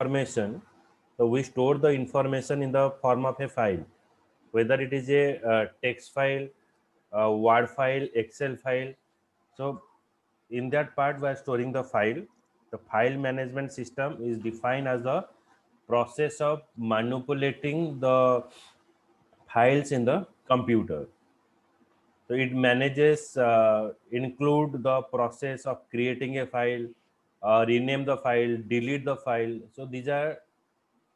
information, so we store the information in the form of a file, whether it is a text file, a Word file, Excel file. So in that part we are storing the file. The file management system is defined as the process of manipulating the files in the computer. So it manages include the process of creating a file, rename the file, delete the file. So these are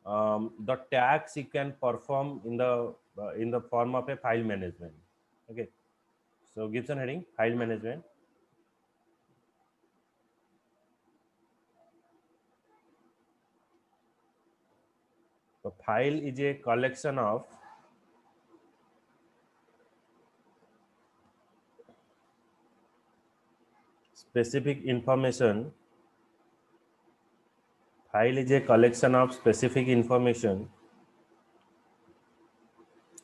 the tasks you can perform in the form of a file management. Okay. So Gibson heading file management. So file is a collection of specific information. File is a collection of specific information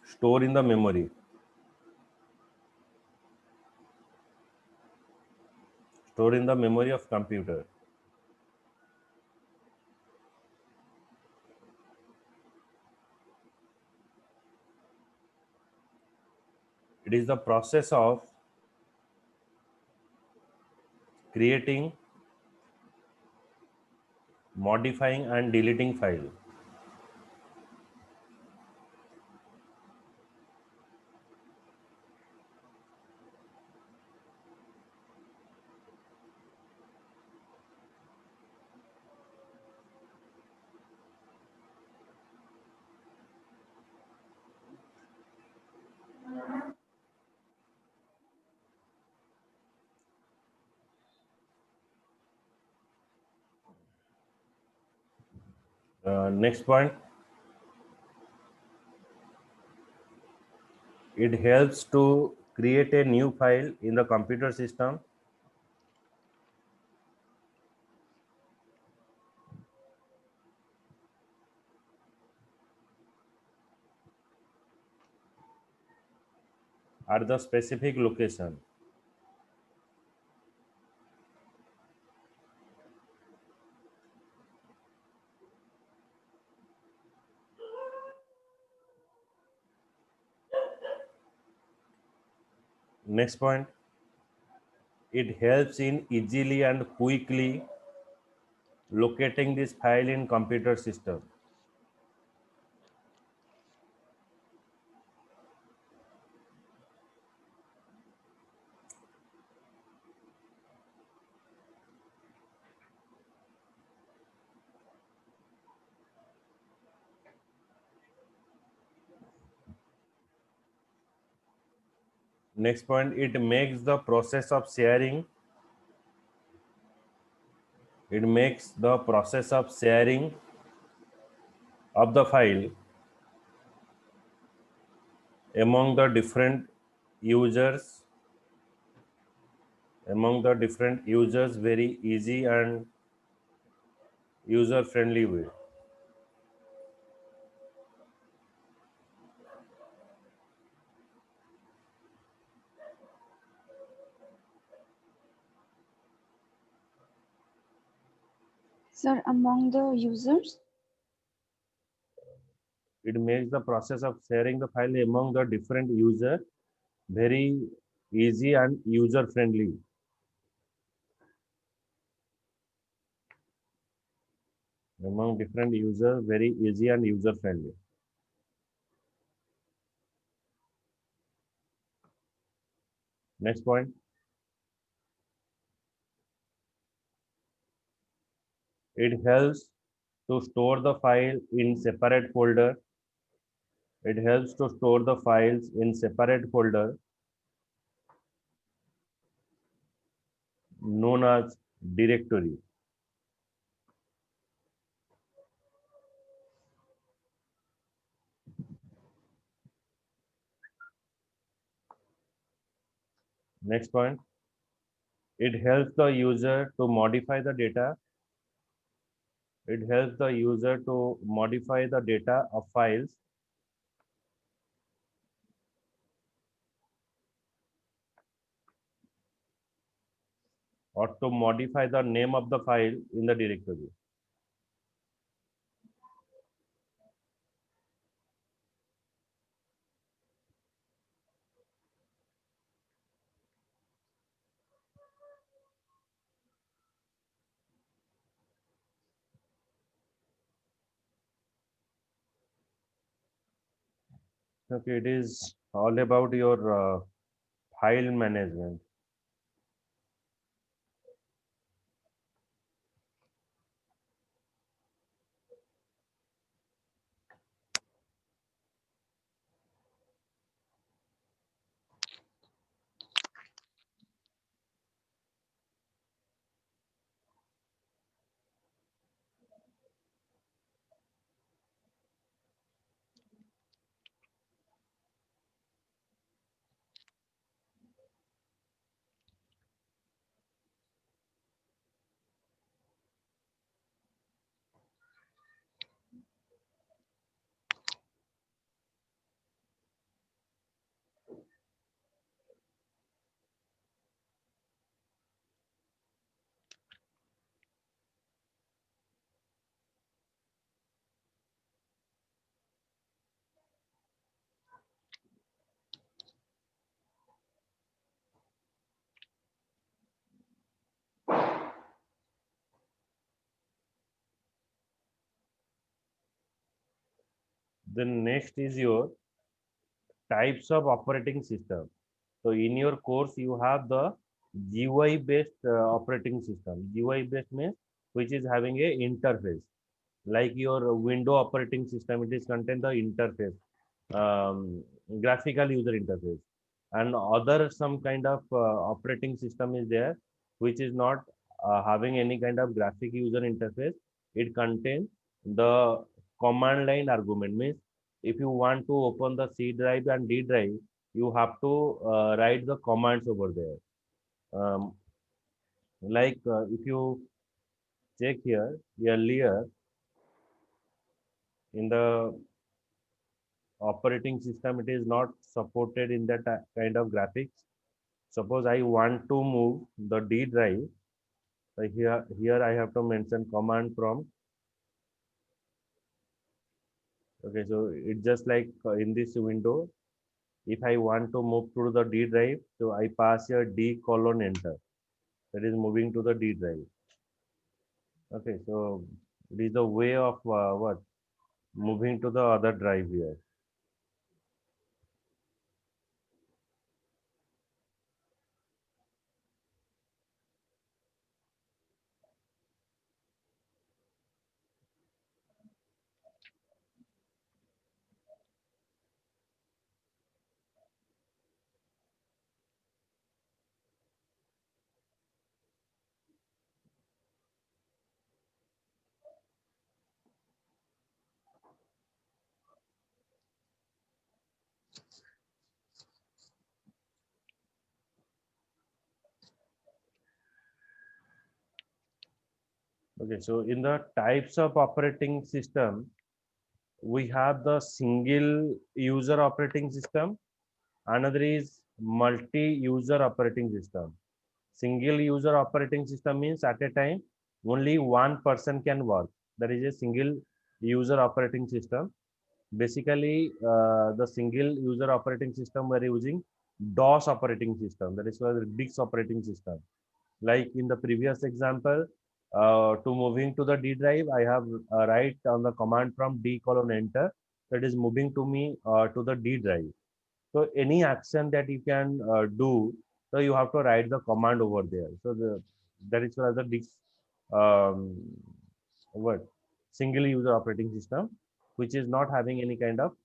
stored in the memory. Stored in the memory of computer. It is the process of creating, modifying and deleting file. Next point, it helps to create a new file in the computer system. At the specific location. Next point, it helps in easily and quickly locating this file in computer system. Next point, it makes the process of sharing. It makes the process of sharing of the file among the different users very easy and user friendly way. Sir, among the users? It makes the process of sharing the file among the different user very easy and user friendly. Among different users very easy and user friendly. Next point, it helps to store the file in separate folder. It helps to store the files in separate folder known as directory. Next point, it helps the user to modify the data. It helps the user to modify the data of files or to modify the name of the file in the directory. Okay, it is all about your file management. Then next is your types of operating system. So in your course, you have the GUI based operating system. GUI based means which is having a interface. Like your window operating system, it is contain the interface, graphical user interface, and other some kind of operating system is there, which is not having any kind of graphic user interface. It contains the command line argument. Means if you want to open the C drive and D drive, you have to write the commands over there. Like if you check here earlier in the operating system, it is not supported in that kind of graphics. Suppose I want to move the D drive, here I have to mention command prompt. Okay, so it's just like in this window, if I want to move to the D drive, so I pass here D colon enter, that is moving to the D drive. Okay, so it is the way of what moving to the other drive here. Okay, so in the types of operating system, we have the single user operating system. Another is multi-user operating system. Single user operating system means at a time only one person can work. That is a single user operating system. Basically, the single user operating system we are using DOS operating system. That is called DIX operating system. Like in the previous example, to moving to the D drive, I have write on the command from D colon enter. That is moving to me to the D drive. So any action that you can do, so you have to write the command over there. So that is called the DIX um, what single user operating system, which is not having any kind of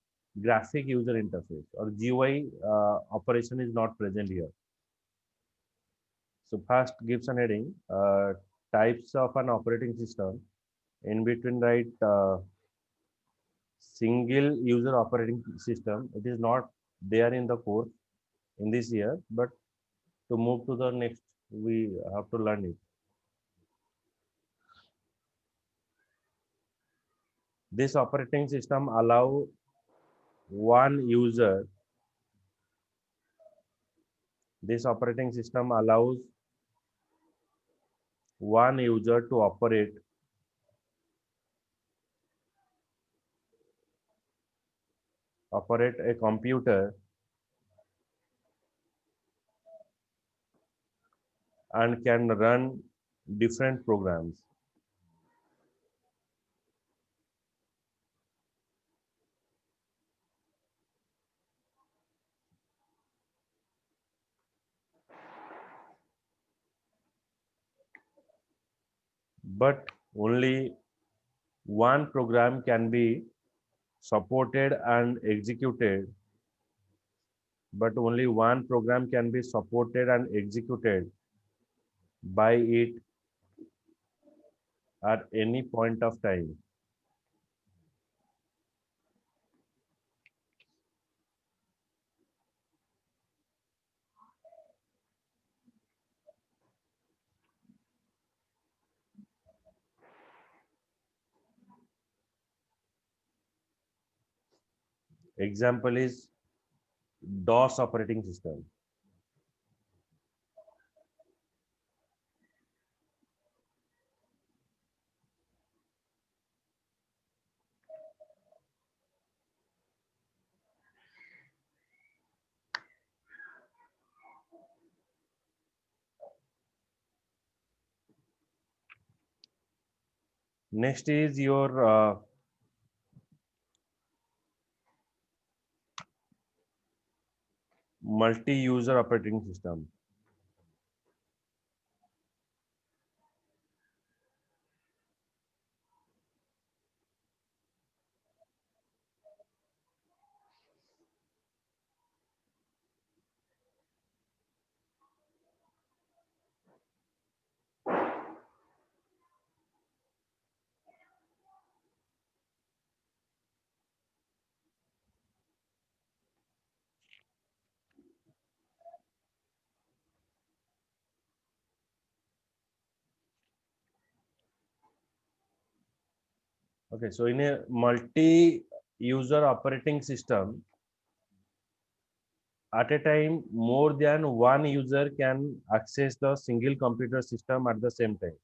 graphic user interface or GUI operation is not present here. So first gives an heading, types of an operating system. In between write single user operating system. It is not there in the course in this year, but to move to the next, we have to learn it. This operating system allow one user. This operating system allows one user to operate a computer and can run different programs. but only one program can be supported and executed, but only one program can be supported and executed by it at any point of time. Example is DOS operating system. Next is your multi-user operating system. Okay, so in a multi-user operating system, at a time, more than one user can access the single computer system at the same time.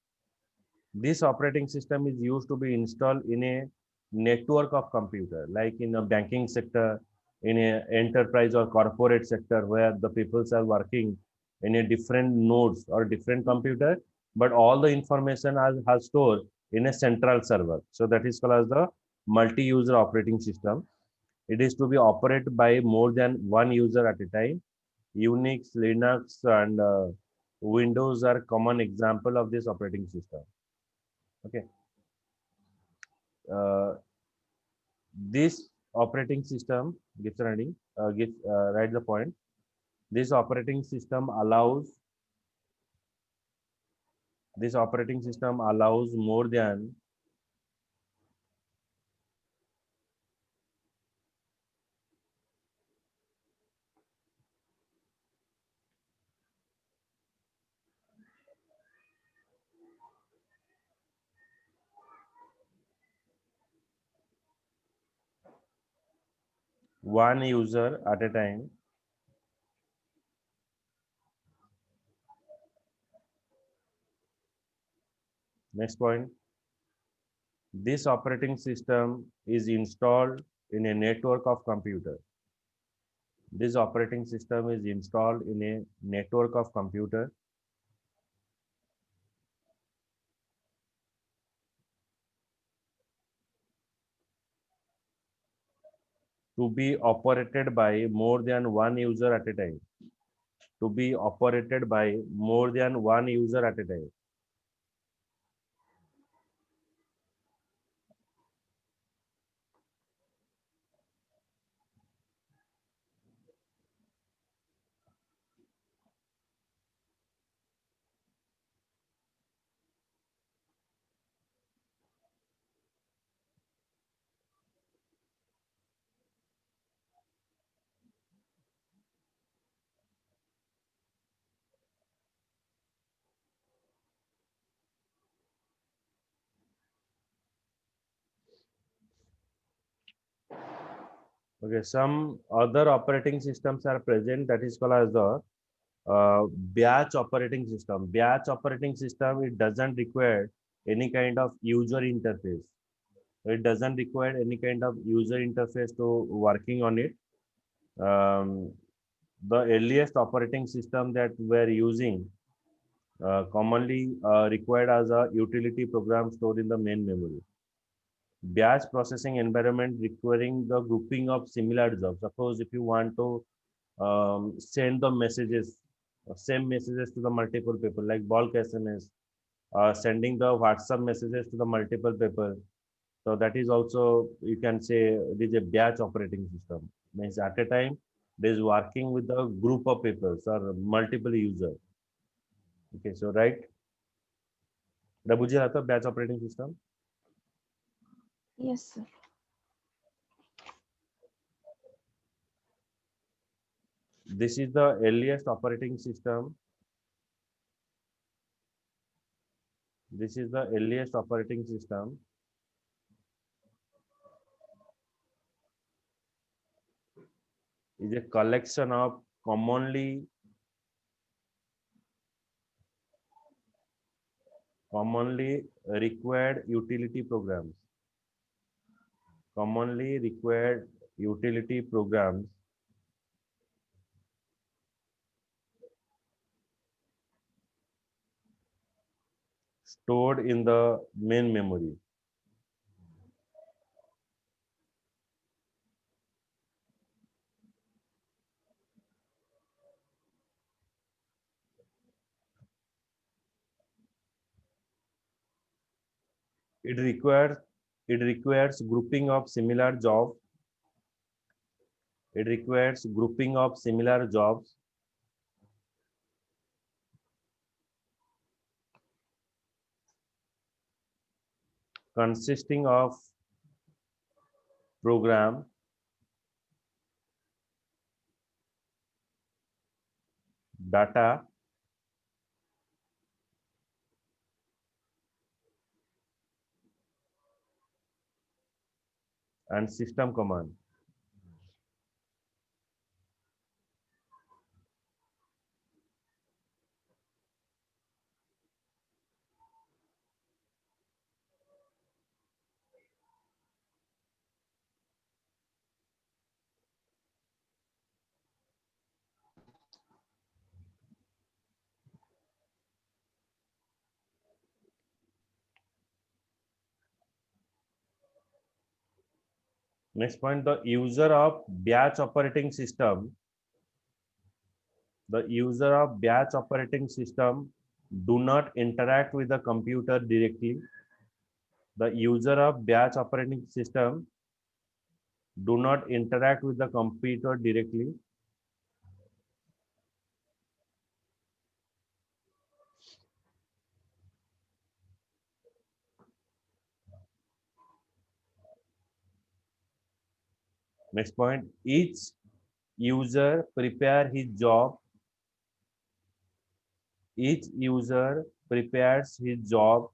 This operating system is used to be installed in a network of computer, like in a banking sector, in a enterprise or corporate sector, where the peoples are working in a different nodes or different computer, but all the information are stored in a central server. So that is called as the multi-user operating system. It is to be operated by more than one user at a time. Unix, Linux, and Windows are common example of this operating system. Okay. Uh, this operating system gives running gives write the point. This operating system allows more than one user at a time. Next point. This operating system is installed in a network of computer. This operating system is installed in a network of computer to be operated by more than one user at a time. To be operated by more than one user at a time. Okay, some other operating systems are present, that is called as the batch operating system. Batch operating system, it doesn't require any kind of user interface. It doesn't require any kind of user interface to working on it. Um, the earliest operating system that we're using commonly required as a utility program stored in the main memory. Batch processing environment requiring the grouping of similar jobs. Suppose if you want to send the messages, same messages to the multiple people like bulk SMS sending the WhatsApp messages to the multiple people. So that is also, you can say, it is a batch operating system. Means at a time, it is working with a group of people or multiple users. Okay, so right. এটা বুঝে রাখো batch operating system. Yes, sir. This is the earliest operating system. This is the earliest operating system. Is a collection of commonly required utility programs. Commonly required utility programs stored in the main memory. It requires grouping of similar jobs. It requires grouping of similar jobs consisting of program, data, and system command. Next point, the user of batch operating system. The user of batch operating system do not interact with the computer directly. The user of batch operating system do not interact with the computer directly. Next point, each user prepare his job. Each user prepares his job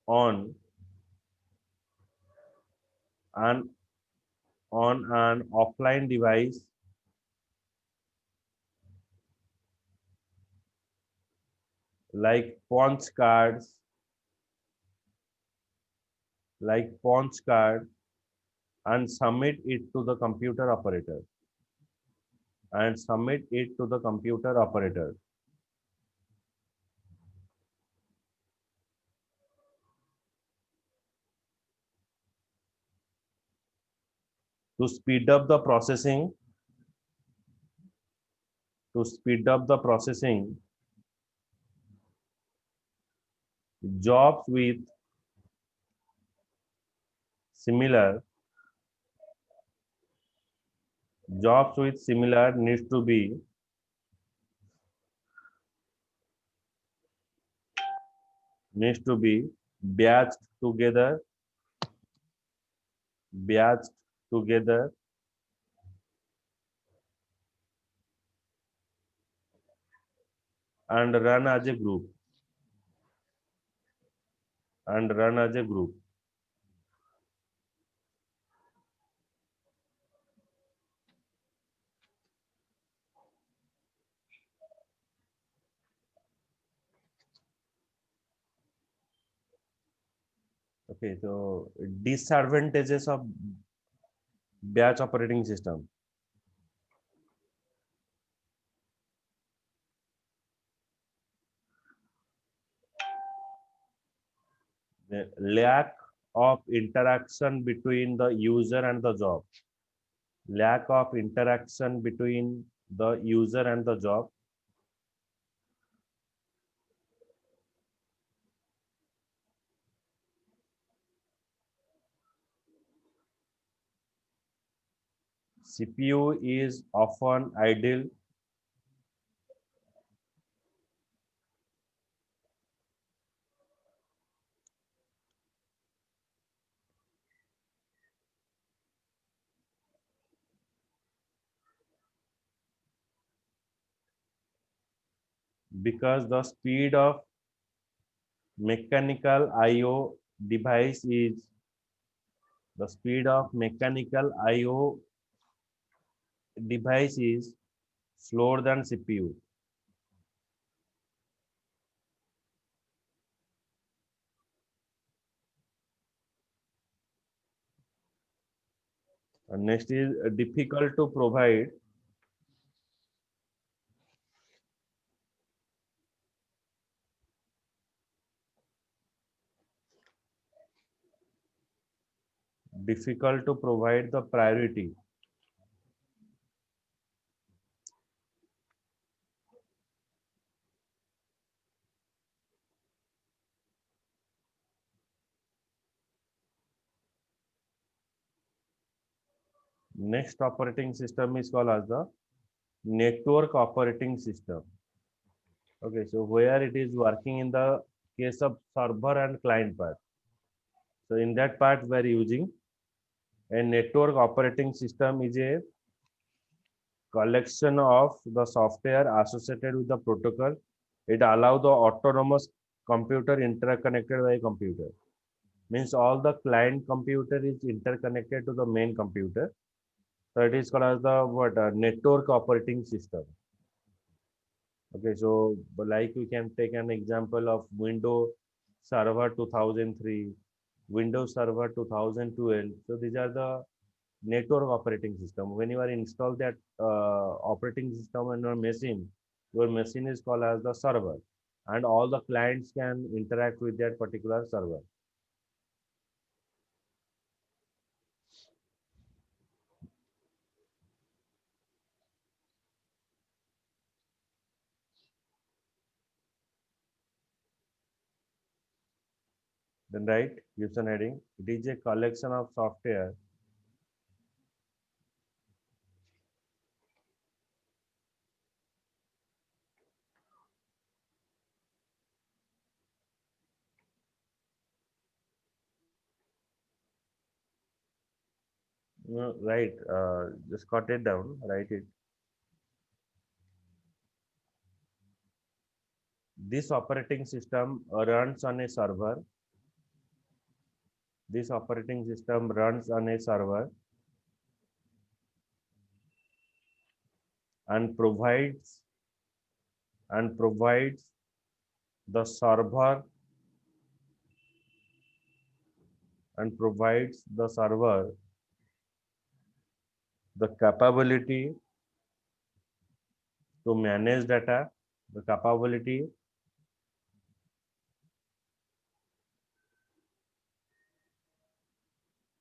on an offline device like punch cards, and submit it to the computer operator. To speed up the processing, jobs with similar needs to be batched together and run as a group. Okay, so disadvantages of batch operating system. The lack of interaction between the user and the job. CPU is often idle because mechanical IO device is the speed of mechanical IO device is slower than CPU. And next is difficult to provide the priority. Next operating system is called as the network operating system. Okay, so where it is working in the case of server and client part. So in that part, we are using a network operating system is a collection of the software associated with the protocol. It allows the autonomous computer interconnected by a computer. Means all the client computer is interconnected to the main computer. So it is called as the network operating system. Okay, so like we can take an example of Windows Server 2003, Windows Server 2012. So these are the network operating system. When you are install that operating system on your machine is called as the server, and all the clients can interact with that particular server. Then right, user heading. It is a collection of software no, right. Just cut it down. Write it. This operating system runs on a server. This operating system runs on a server and provides the server the capability to manage data, the capability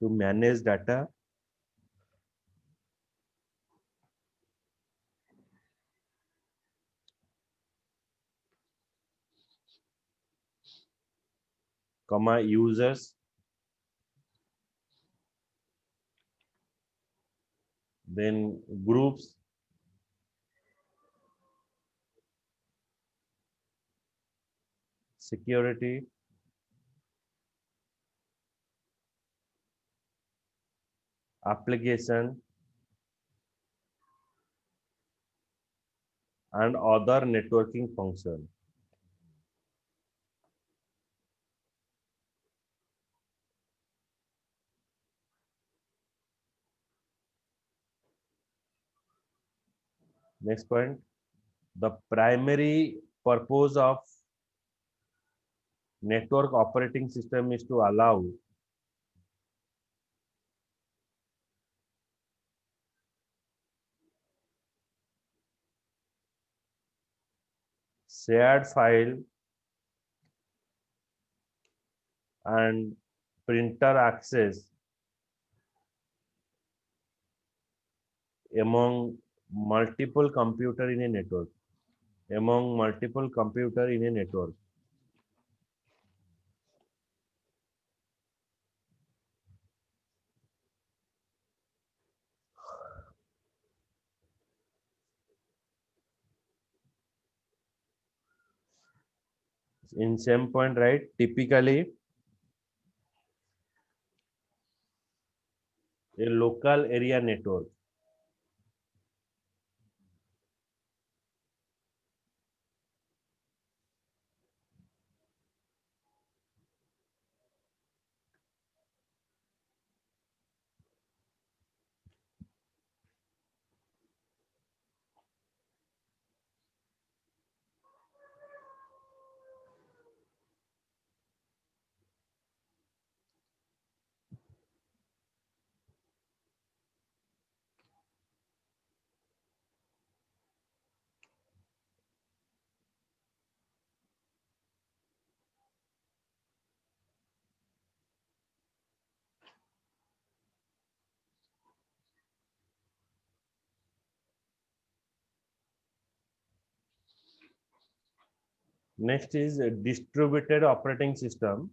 to manage data comma users, then groups, security, application, and other networking function. Next point, the primary purpose of network operating system is to allow shared file and printer access among multiple computer in a network. Among multiple computer in a network. In same point, right? Typically, a local area network. Next is a distributed operating system.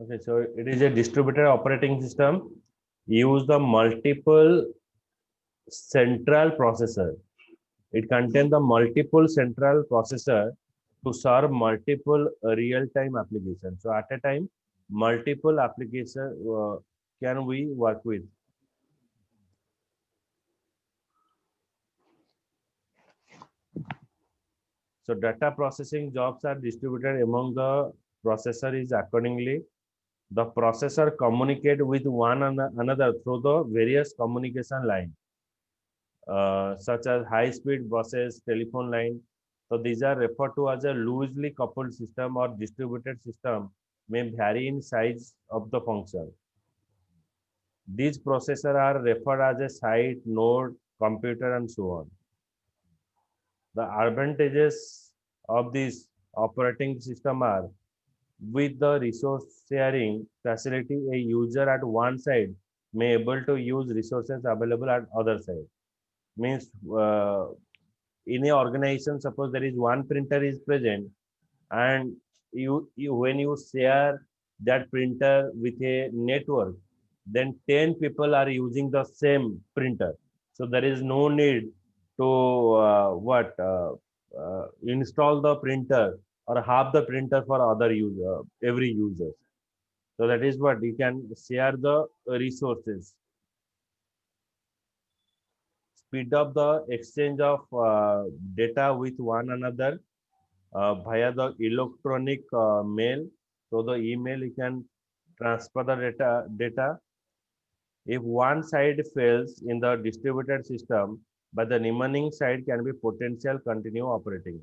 Okay, so it is a distributed operating system. Use the multiple central processor. It contains the multiple central processor to serve multiple real-time applications. So at a time, multiple application can we work with. So data processing jobs are distributed among the processor is accordingly. The processor communicate with one another through the various communication line, such as high-speed buses, telephone line. So these are referred to as a loosely coupled system or distributed system may vary in size of the function. These processors are referred as a site, node, computer, and so on. The advantages of this operating system are with the resource sharing facility, a user at one side may able to use resources available at other side. Means in a organization, suppose there is one printer is present, and you when you share that printer with a network, then 10 people are using the same printer. So there is no need to install the printer or have the printer for other user, every user. So that is what you can share the resources, speed up the exchange of data with one another via the electronic mail. So the email you can transfer the data. If one side fails in the distributed system, but the remaining side can be potential continue operating.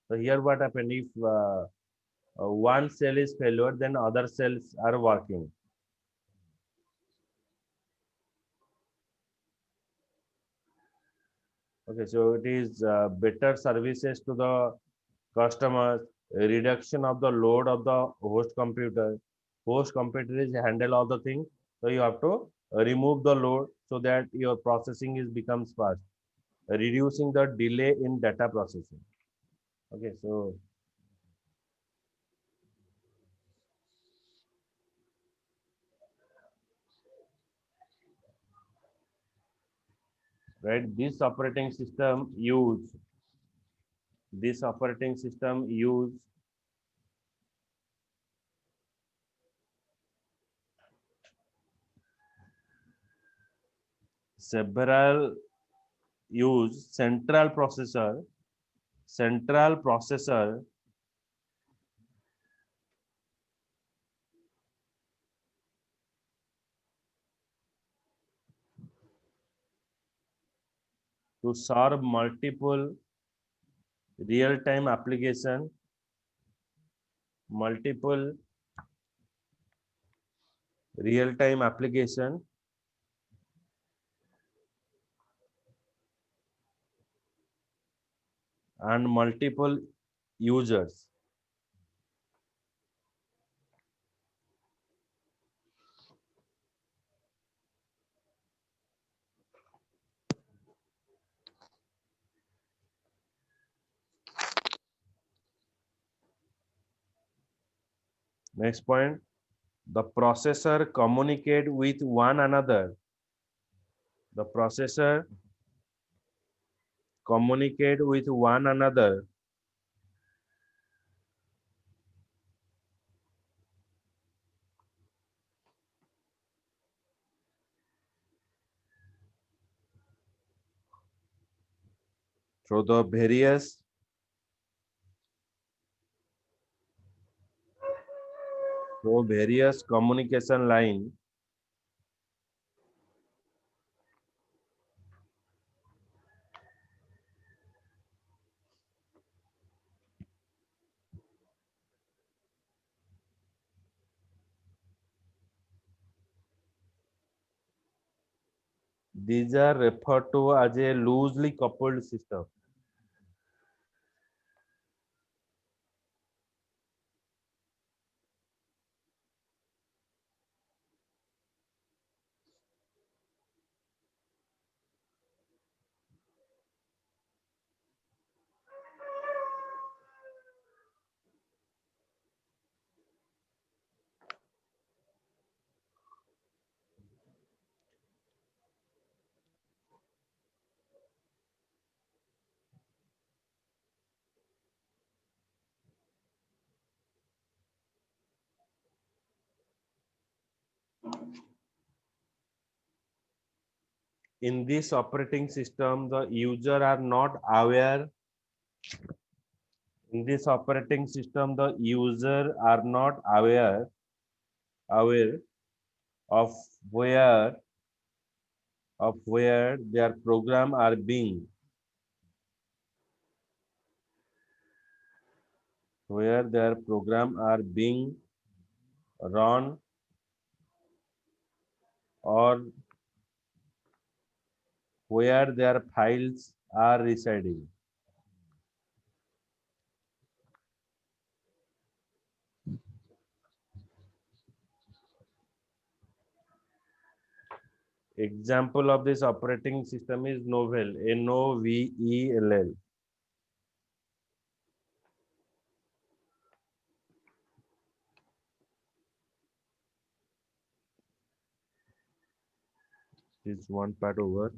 So here what happened if one cell is failure, then other cells are working. Okay, so it is better services to the customers, reduction of the load of the host computer. Host computer is handle all the things, so you have to remove the load so that your processing is becomes fast, reducing the delay in data processing. Okay, so right, this operating system use several use central processor to serve multiple real-time application, multiple real-time application and multiple users. Next point, the processor communicate with one another. The processor communicate with one another through the various communication line these are referred to as a loosely coupled system. In this operating system, the user are not aware. In this operating system, the user are not aware of where their program are being run or where their files are residing. Example of this operating system is Novell, Novell. This is one part over.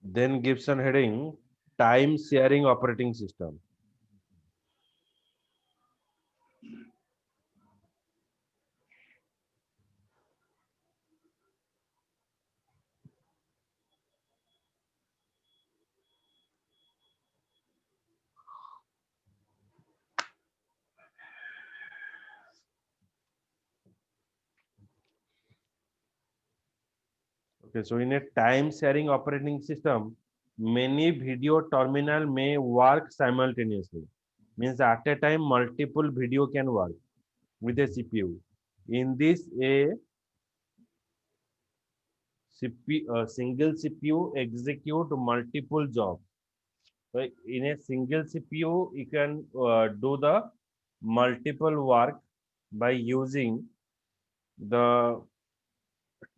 Then Gibson heading time sharing operating system. Okay, so in a time sharing operating system, many video terminal may work simultaneously. Means at a time, multiple video can work with a CPU. In this, single CPU execute multiple jobs. So in a single CPU, you can do the multiple work by using the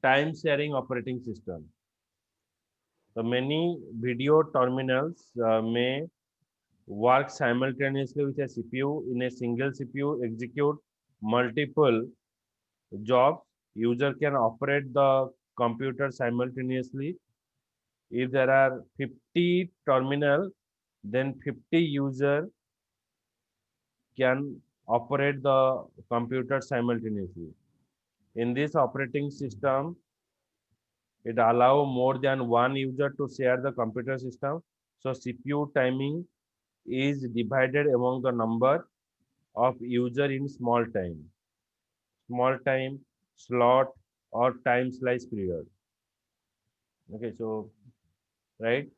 time sharing operating system. So many video terminals may work simultaneously with a CPU. In a single CPU, execute multiple jobs. User can operate the computer simultaneously. If there are 50 terminal, then 50 user can operate the computer simultaneously. In this operating system, it allows more than one user to share the computer system. So CPU timing is divided among the number of user in small time slot or time slice period. Okay, so right,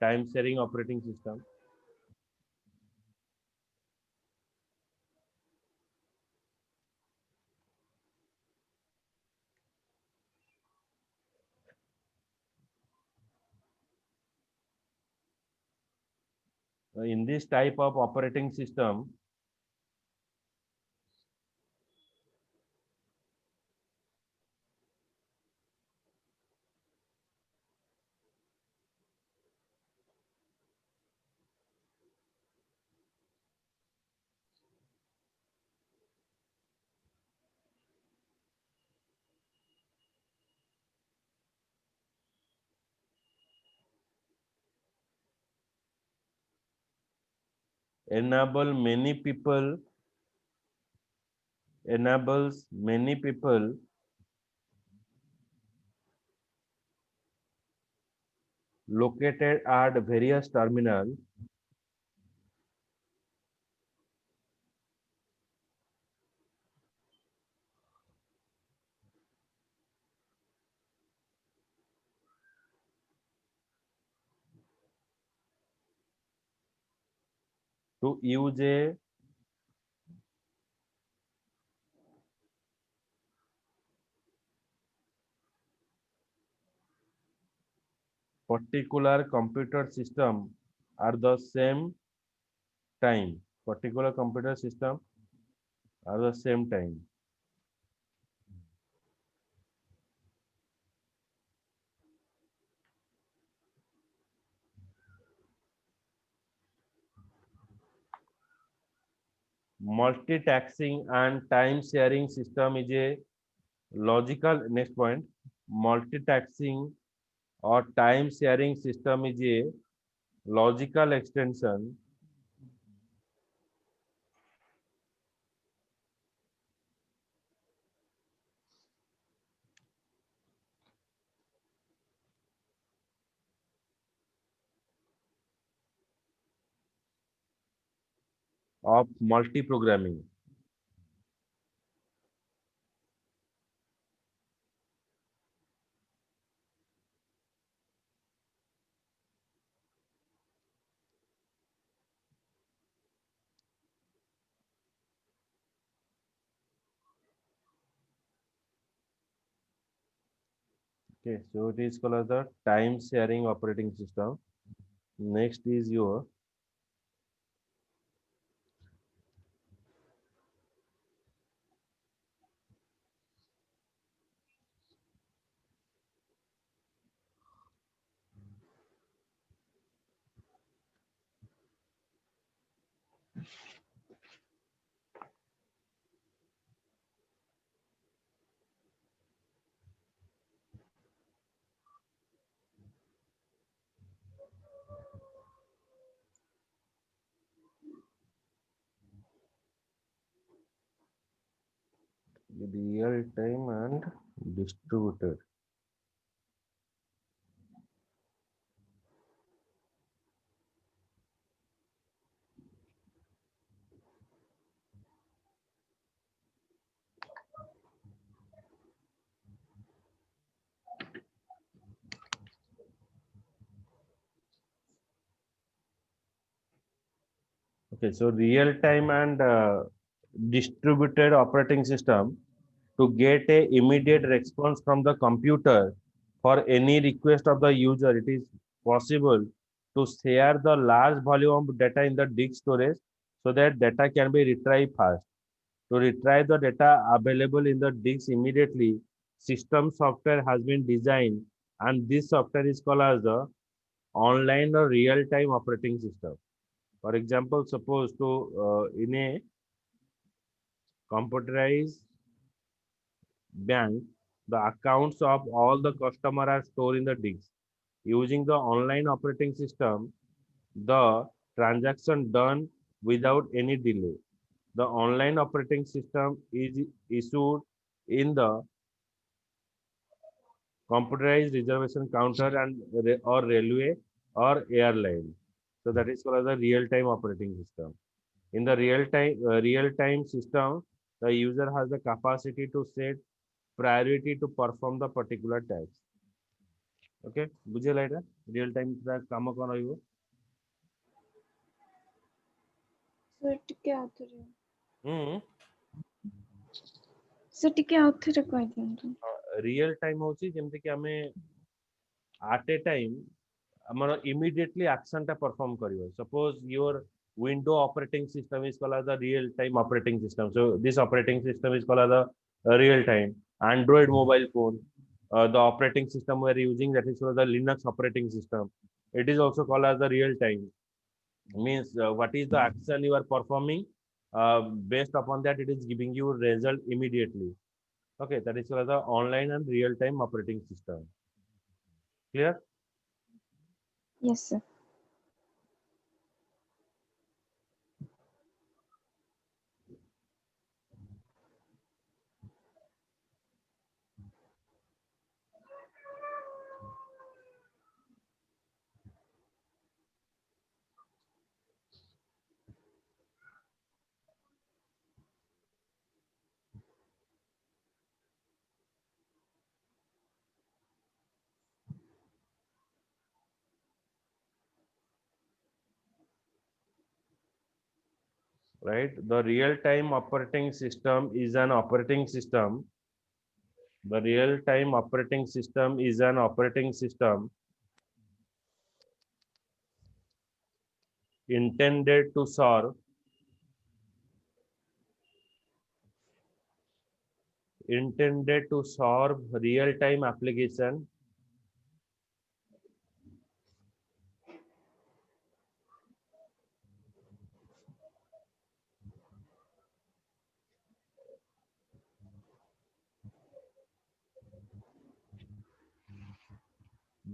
time sharing operating system. In this type of operating system, enables many people located at various terminals to use a particular computer system at the same time. Particular computer system at the same time. Multitasking and time sharing system is a logical next point. Multitasking or time sharing system is a logical extension of multiprogramming. Okay, so it is called as the time sharing operating system. Next is your real time and distributed. Okay, so real time and distributed operating system to get a immediate response from the computer for any request of the user. It is possible to share the large volume of data in the disk storage so that data can be retrieved fast. To retrieve the data available in the disk immediately, system software has been designed, and this software is called as the online or real-time operating system. For example, suppose to in a computerized bank, the accounts of all the customer are stored in the disk. Using the online operating system, the transaction done without any delay. The online operating system is issued in the computerized reservation counter and or railway or airline. So that is called as a real-time operating system. In the real-time system, the user has the capacity to set priority to perform the particular task. Okay, बुझे light real time काम कौन रहिबो sir टिके आउथरे हम्म sir टिके आउथरे कहि दियंतु real time होची जेमते कि हमें एट ए टाइम ଆମର immediately action ଟା perform କରିବ. Suppose your window operating system is called as the real time operating system. So this operating system is called as the real time. Android mobile phone, the operating system we are using, that is called the Linux operating system. It is also called as the real time. Means what is the action you are performing, based upon that it is giving you result immediately. Okay, that is called as the online and real time operating system. Clear? Yes, sir. Right, the real time operating system is an operating system. The real time operating system is an operating system intended to serve real time application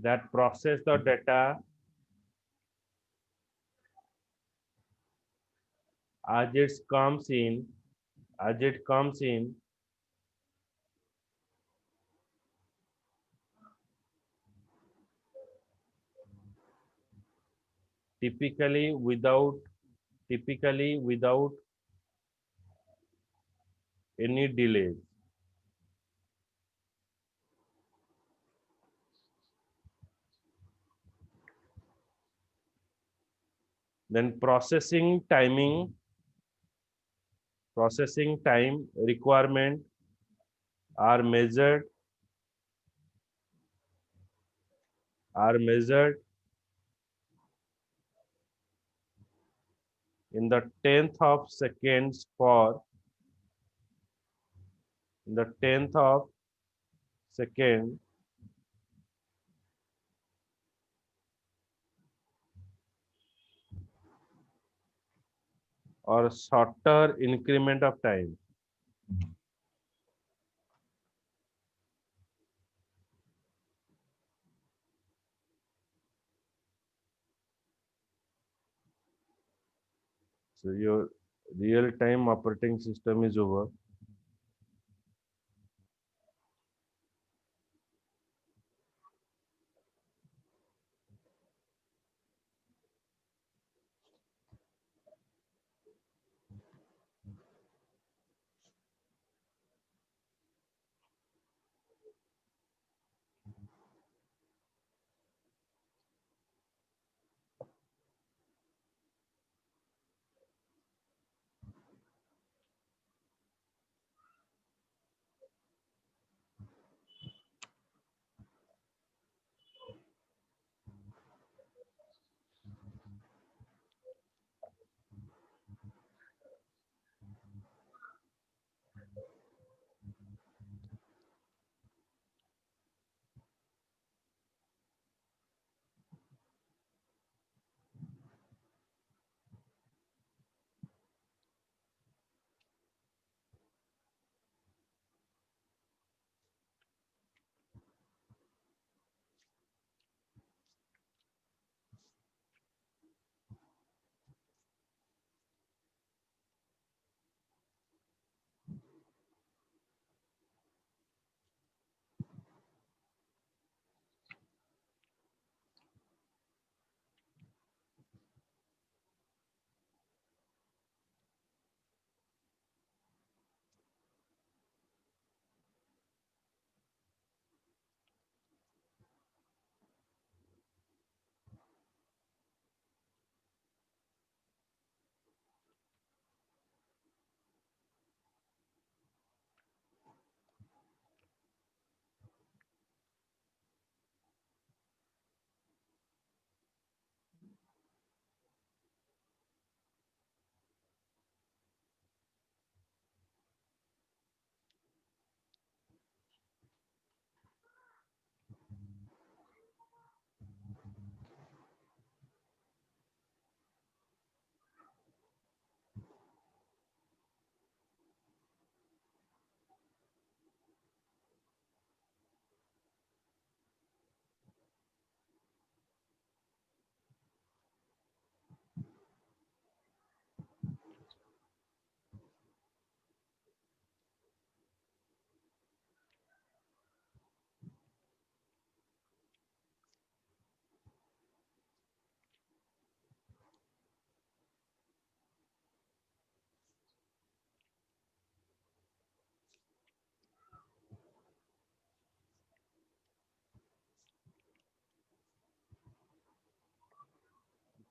that process the data as it comes in typically without typically without any delays. Then processing time requirement are measured in the tenth of seconds for in the tenth of second or shorter increment of time. So your real time operating system is over.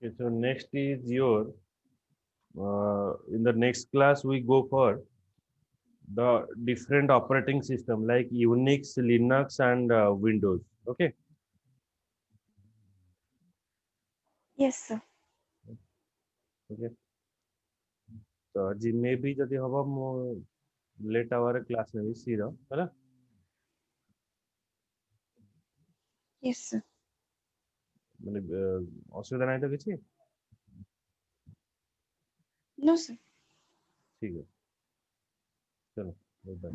Okay, so next is your in the next class we go for the different operating system like Unix, Linux, and Windows. Okay. Yes, sir. Okay. So ଆଜି may be ଯଦି ହବ ମୁଁ late hour class ନେବି C ର ହେଲା। Yes, sir. ମାନେ ଅସୁବିଧା ନାହିଁ ତ କିଛି? No, sir. ଠିକ ଅଛି ଚलो bye bye।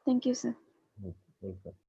Thank you, sir. welcome।